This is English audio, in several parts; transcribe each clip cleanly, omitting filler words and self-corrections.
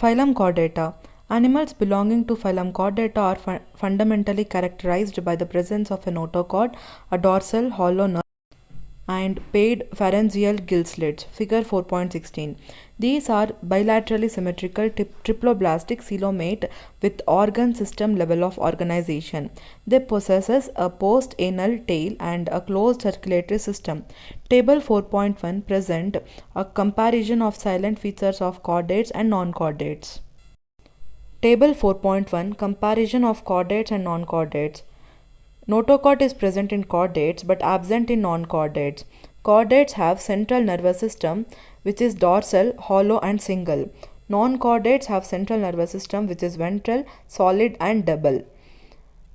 Phylum Chordata. Animals belonging to phylum Chordata are fundamentally characterized by the presence of a notochord, a dorsal hollow nerve, and paired pharyngeal gill slits. Figure 4.16. These are bilaterally symmetrical triploblastic coelomate with organ system level of organization. They possess a post-anal tail and a closed circulatory system. Table 4.1 present a comparison of silent features of chordates and non-chordates. Table 4.1 Comparison of chordates and non-chordates. Notochord is present in chordates but absent in non-chordates. Chordates have central nervous system which is dorsal, hollow and single. Non-chordates have central nervous system which is ventral, solid and double.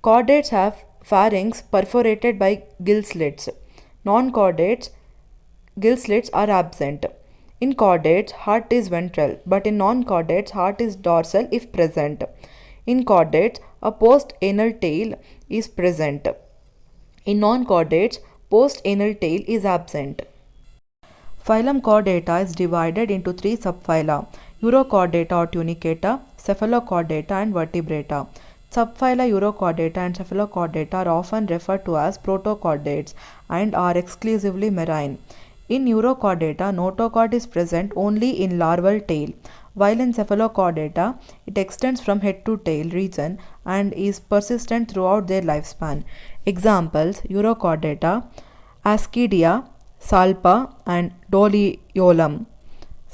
Chordates have pharynx perforated by gill slits. Non-chordates gill slits are absent. In chordates, heart is ventral, but in non-chordates, heart is dorsal if present. In chordates, a post-anal tail is present. In non-chordates, post-anal tail is absent. Phylum Chordata is divided into three subphyla: Urochordata or Tunicata, Cephalochordata and Vertebrata. Subphyla Urochordata and Cephalochordata are often referred to as protochordates and are exclusively marine. In Urochordata, notochord is present only in larval tail, while in Cephalochordata, it extends from head to tail region and is persistent throughout their lifespan. Examples: Urochordata, Ascidia, Salpa and Doliolum.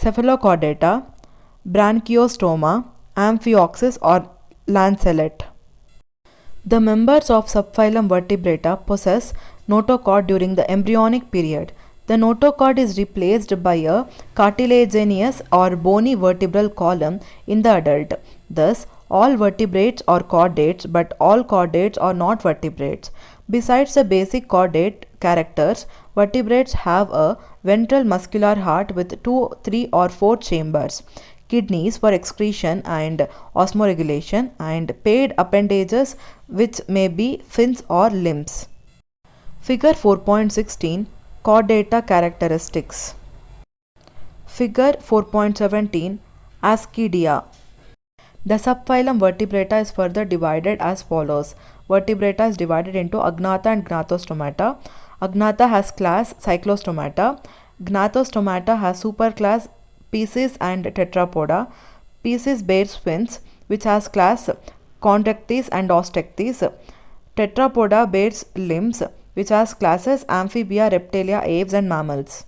Cephalochordata, Branchiostoma, Amphioxus or Lancelet. The members of subphylum Vertebrata possess notochord during the embryonic period. The notochord is replaced by a cartilaginous or bony vertebral column in the adult. Thus, all vertebrates are chordates, but all chordates are not vertebrates. Besides the basic chordate characters, vertebrates have a ventral muscular heart with 2, 3 or 4 chambers, kidneys for excretion and osmoregulation, and paired appendages which may be fins or limbs. Figure 4.16 Chordata characteristics. Figure 4.17 Ascidia. The subphylum Vertebrata is further divided as follows. Vertebrata is divided into Agnatha and Gnathostomata. Agnatha has class Cyclostomata. Gnathostomata has superclass Piscis and Tetrapoda. Piscis bears fins which has class Chondrichthyes and Osteichthyes. Tetrapoda bears limbs which has classes Amphibia, Reptilia, Aves and Mammals.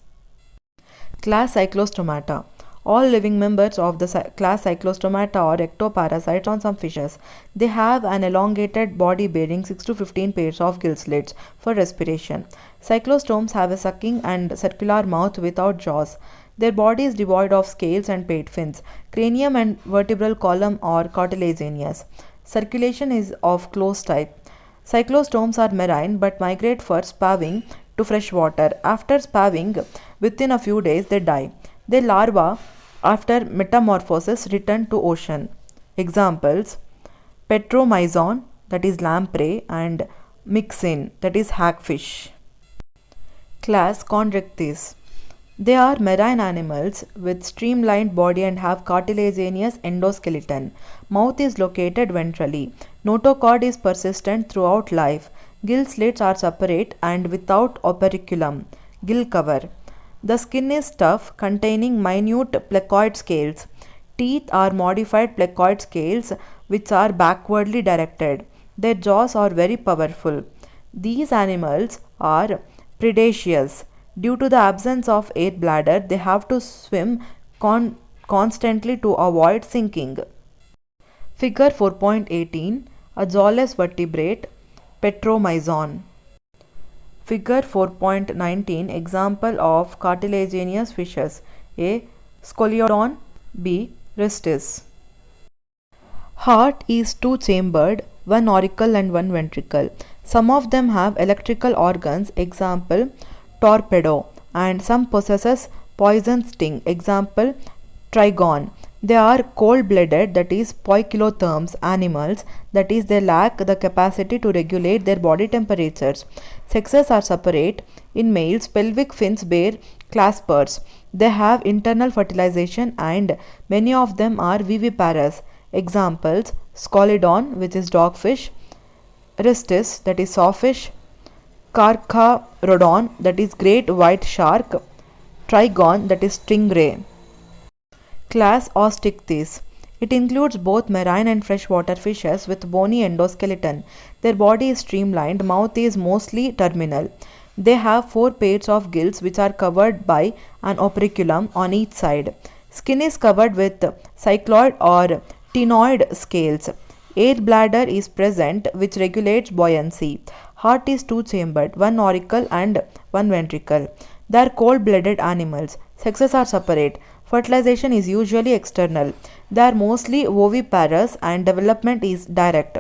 Class Cyclostomata. All living members of the class Cyclostomata are ectoparasites on some fishes. They have an elongated body bearing 6 to 15 pairs of gill slits for respiration. Cyclostomes have a sucking and circular mouth without jaws. Their body is devoid of scales and paired fins. Cranium and vertebral column are cartilaginous. Circulation is of closed type. Cyclostomes are marine but migrate for spawning to fresh water. After spawning, within a few days they die. Their larvae, after metamorphosis, return to ocean. Examples: Petromyzon, that is lamprey, and Myxine, that is hagfish. Class Chondrichthyes. They are marine animals with streamlined body and have cartilaginous endoskeleton. Mouth is located ventrally. Notochord is persistent throughout life. Gill slits are separate and without operculum. Gill cover. The skin is tough, containing minute plecoid scales. Teeth are modified plecoid scales which are backwardly directed. Their jaws are very powerful. These animals are predaceous. Due to the absence of air bladder, they have to swim constantly to avoid sinking. Figure 4.18 A jawless vertebrate, Petromyzon. Figure 4.19 Example of cartilaginous fishes: A. Scoliodon, B. Rhystis. Heart is two-chambered, one auricle and one ventricle. Some of them have electrical organs, example torpedo, and some possesses poison sting, example trigon. They are cold-blooded, that is poikilotherms animals, that is they lack the capacity to regulate their body temperatures. Sexes are separate. In males, pelvic fins bear claspers. They have internal fertilization and many of them are viviparous. Examples: Scalodon, which is dogfish, Ristis, that is sawfish, Carcharodon, that is great white shark, Trigon, that is stingray. Class Osteichthyes. It includes both marine and freshwater fishes with bony endoskeleton. Their body is streamlined, mouth is mostly terminal. They have four pairs of gills which are covered by an operculum on each side. Skin is covered with cycloid or ctenoid scales. Air bladder is present which regulates buoyancy. Heart is two-chambered, one auricle and one ventricle. They are cold-blooded animals. Sexes are separate. Fertilization is usually external. They are mostly oviparous and development is direct.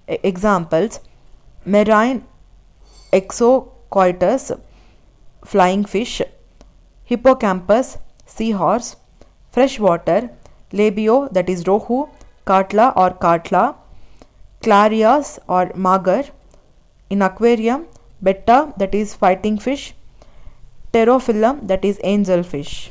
Examples: marine exocoitus, flying fish, hippocampus, seahorse, freshwater, labio, that is rohu, katla or katla, clarias or magar, in aquarium, betta, that is fighting fish, pterophyllum, that is angelfish.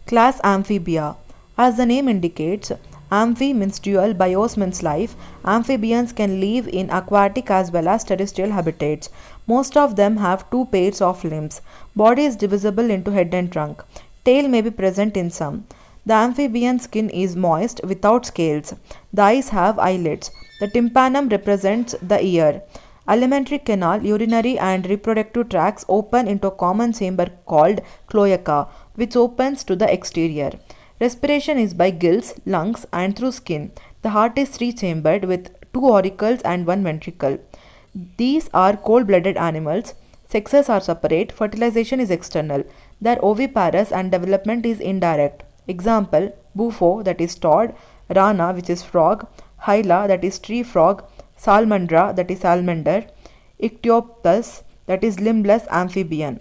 Class Amphibia. As the name indicates, amphi means dual, bios means life. Amphibians can live in aquatic as well as terrestrial habitats. Most of them have two pairs of limbs. Body is divisible into head and trunk. Tail may be present in some. The amphibian skin is moist without scales. The eyes have eyelids. The tympanum represents the ear. Alimentary canal, urinary and reproductive tracts open into a common chamber called cloaca, which opens to the exterior. Respiration is by gills, lungs, and through skin. The heart is three-chambered with two auricles and one ventricle. These are cold-blooded animals. Sexes are separate. Fertilization is external. They are oviparous and development is indirect. Example: bufo, that is toad, rana, which is frog, hyla, that is tree frog, salmandra, that is salamander, ichthyopus, that is limbless amphibian.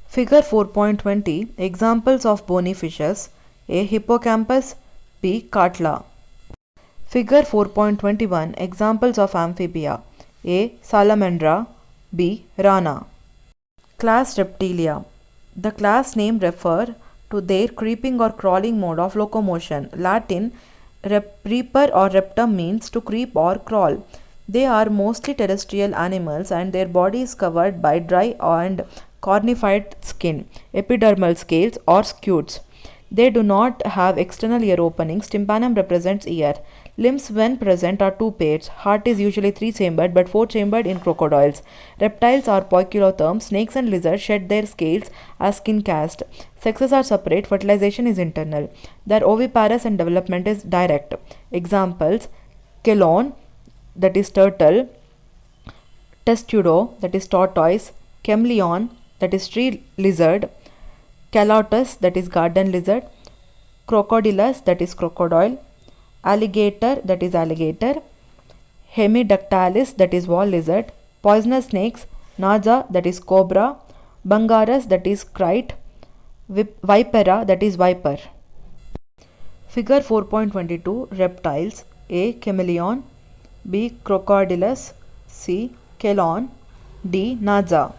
Figure 4.20. Examples of bony fishes: A. Hippocampus, B. Katla. Figure 4.21. Examples of amphibia: A. Salamandra, B. Rana. Class Reptilia. The class name refer to their creeping or crawling mode of locomotion. Latin reaper or reptum means to creep or crawl. They are mostly terrestrial animals and their body is covered by dry and cornified skin, epidermal scales or scutes. They do not have external ear openings. Tympanum represents ear. Limbs when present are two pairs. Heart is usually three-chambered but four-chambered in crocodiles. Reptiles are poikilotherms. Snakes and lizards shed their scales as skin cast. Sexes are separate. Fertilization is internal. They are oviparous and development is direct. Examples: Chelone, that is turtle, Testudo, that is tortoise, Chameleon, that is tree lizard, Calotus, that is garden lizard, Crocodilus, that is crocodile, Alligator, that is alligator, Hemidactylis, that is wall lizard, poisonous snakes, Naja, that is cobra, Bungarus, that is kite, Vipera, that is viper. Figure 4.22. Reptiles: A. Chameleon, B. Crocodilus, C. Chelone, D. Naja.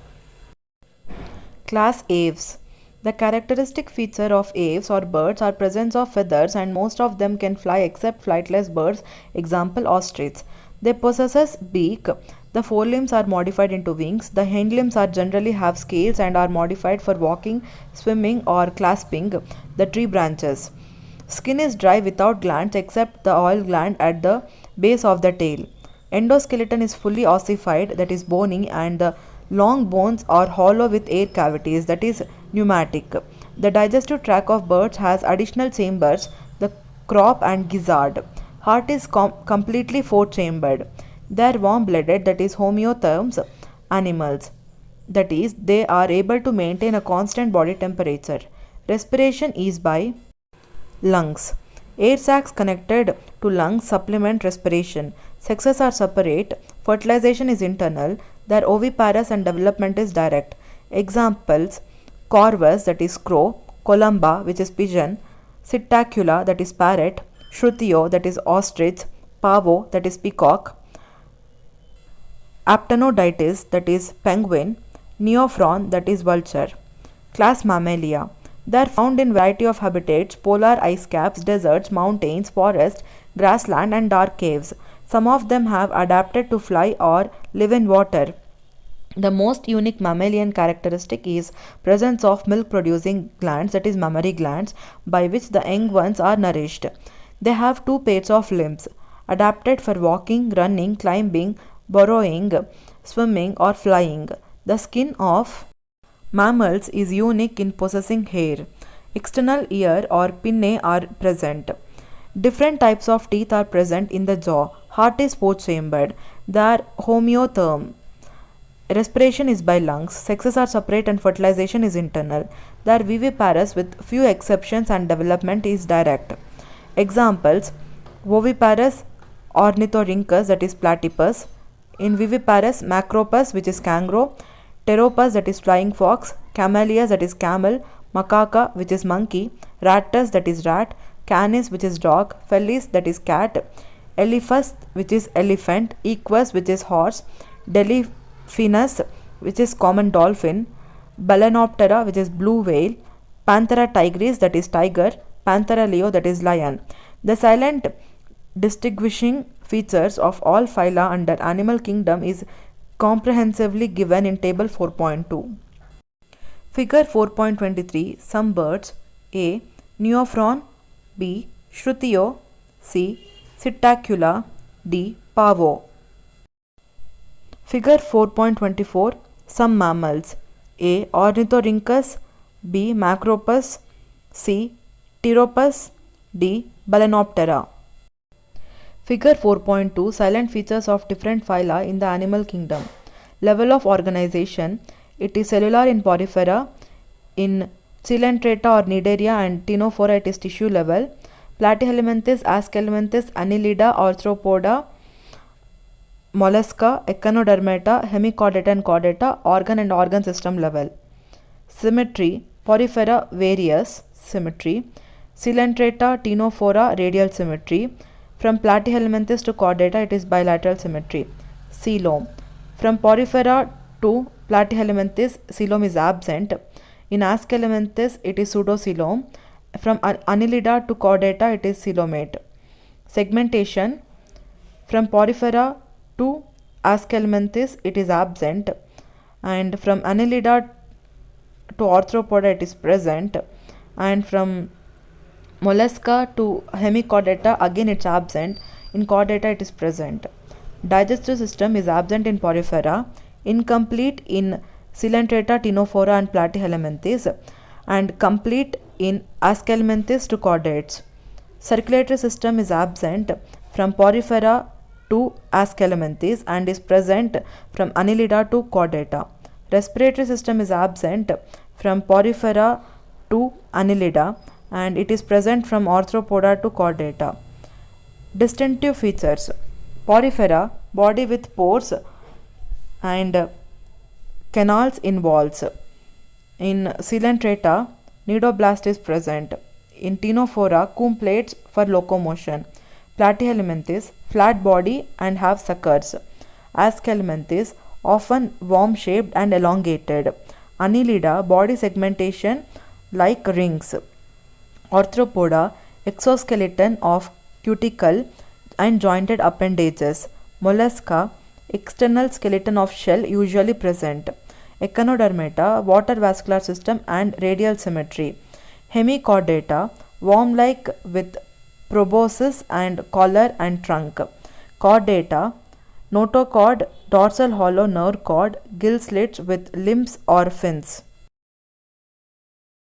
Class Aves. The characteristic feature of aves or birds are presence of feathers and most of them can fly except flightless birds, example ostrich. They possess beak. The forelimbs are modified into wings. The hind limbs are generally have scales and are modified for walking, swimming or clasping the tree branches. Skin is dry without glands except the oil gland at the base of the tail. Endoskeleton is fully ossified, that is bony, and the long bones are hollow with air cavities, that is pneumatic. The digestive tract of birds has additional chambers, the crop and gizzard. Heart is completely four-chambered. They are warm-blooded, that is homeotherms animals. That is, they are able to maintain a constant body temperature. Respiration is by lungs. Air sacs connected to lungs supplement respiration. Sexes are separate. Fertilization is internal. They are oviparous and development is direct. Examples: Corvus, that is crow, Columba, which is pigeon, Psittacula, that is parrot, Shrutio, that is ostrich, Pavo, that is peacock, Aptenodytes, that is penguin, Neophron, that is vulture. Class Mammalia. They are found in variety of habitats: polar ice caps, deserts, mountains, forests, grassland and dark caves. Some of them have adapted to fly or live in water. The most unique mammalian characteristic is presence of milk producing glands, that is mammary glands, by which the young ones are nourished. They have two pairs of limbs adapted for walking, running, climbing, burrowing, swimming or flying. The skin of mammals is unique in possessing hair. External ear or pinnae are present. Different types of teeth are present in the jaw. Heart is four chambered. They are homeotherm. Respiration is by lungs. Sexes are separate and fertilization is internal. They are viviparous with few exceptions and development is direct. Examples: oviparous Ornithorhynchus, that is platypus; in viviparous Macropus, which is kangaroo; pteropus, that is flying fox; Camellias, that is camel; Macaca, which is monkey; Rattus, that is rat; Canis, which is dog; Felis, that is cat; Elephas, which is elephant; Equus, which is horse; Delphinus, which is common dolphin; Balanoptera, which is blue whale; Panthera tigris, that is tiger; Panthera leo, that is lion. The silent distinguishing features of all phyla under animal kingdom is comprehensively given in table 4.2. Figure 4.23. Some birds: A. Neophron, B. Shrutio, C. Psittacula, D. Pavo. Figure 4.24. Some mammals: A. Ornithorhynchus, B. Macropus, C. Pteropus, D. Balanoptera. Figure 4.2. Silent features of different phyla in the animal kingdom. Level of organization: it is cellular in Porifera; in Coelenterata or Cnidaria and Ctenophora it is tissue level; Platyhelminthes, Aschelminthes, Annelida, Arthropoda, Mollusca, Echinodermata, Hemichordata and Chordata, organ and organ system level. Symmetry: Porifera various symmetry; Coelenterata, Ctenophora radial symmetry; from Platyhelminthes to Chordata it is bilateral symmetry. Coelom: from Porifera to Platyhelminthes coelom is absent; in Aschelminthes it is pseudocoelom; from Annelida to Chordata it is coelomate. Segmentation: from Porifera to Aschelminthes it is absent, and from Annelida to Arthropoda it is present, and from Mollusca to Hemichordata again it is absent, in Chordata it is present. Digestive system is absent in Porifera, incomplete in Coelenterata, Ctenophora and Platyhelminthes, and complete in Aschelminthes to Chordates. Circulatory system is absent from Porifera to Aschelminthes and is present from Annelida to Chordata. Respiratory system is absent from Porifera to Annelida and it is present from Arthropoda to Chordata. Distinctive features: Porifera, body with pores and canals in walls. In Coelenterata, nidoblast is present. In Ctenophora, comb plates for locomotion. Platyhelminthes, flat body and have suckers. Aschelminthes, often worm shaped and elongated. Annelida, body segmentation like rings. Arthropoda, exoskeleton of cuticle and jointed appendages. Mollusca, external skeleton of shell usually present. Echinodermata, water vascular system and radial symmetry. Hemichordata, worm-like with proboscis and collar and trunk. Chordata, notochord, dorsal hollow nerve cord, gill slits with limbs or fins.